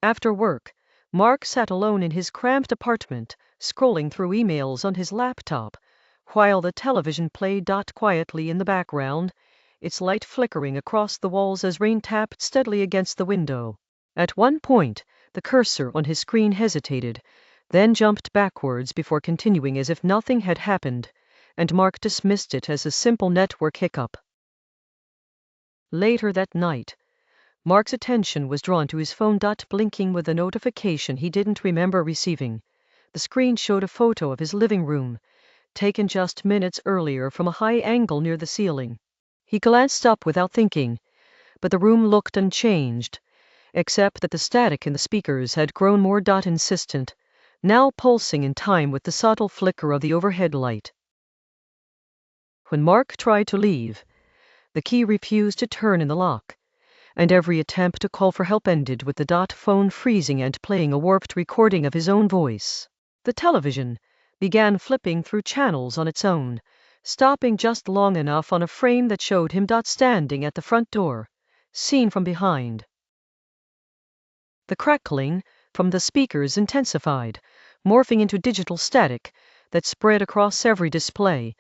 After work, Mark sat alone in his cramped apartment, scrolling through emails on his laptop, while the television played quietly in the background, its light flickering across the walls as rain tapped steadily against the window. At one point, the cursor on his screen hesitated, then jumped backwards before continuing as if nothing had happened, and Mark dismissed it as a simple network hiccup. Later that night, Mark's attention was drawn to his phone blinking with a notification he didn't remember receiving. The screen showed a photo of his living room, taken just minutes earlier from a high angle near the ceiling. He glanced up without thinking, but the room looked unchanged, except that the static in the speakers had grown more insistent, now pulsing in time with the subtle flicker of the overhead light. When Mark tried to leave, the key refused to turn in the lock, and every attempt to call for help ended with the phone freezing and playing a warped recording of his own voice. The television began flipping through channels on its own, stopping just long enough on a frame that showed him standing at the front door, seen from behind. The crackling from the speakers intensified, morphing into digital static that spread across every display,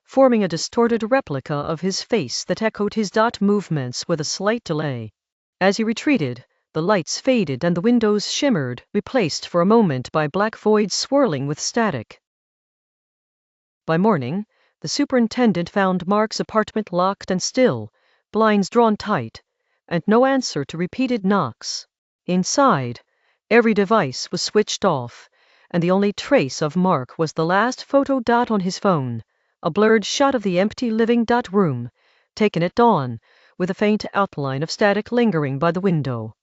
forming a distorted replica of his face that echoed his movements with a slight delay. As he retreated, the lights faded and the windows shimmered, replaced for a moment by black voids swirling with static. By morning, the superintendent found Mark's apartment locked and still, blinds drawn tight, and no answer to repeated knocks. Inside, every device was switched off, and the only trace of Mark was the last photo on his phone, a blurred shot of the empty living room, taken at dawn, with a faint outline of static lingering by the window.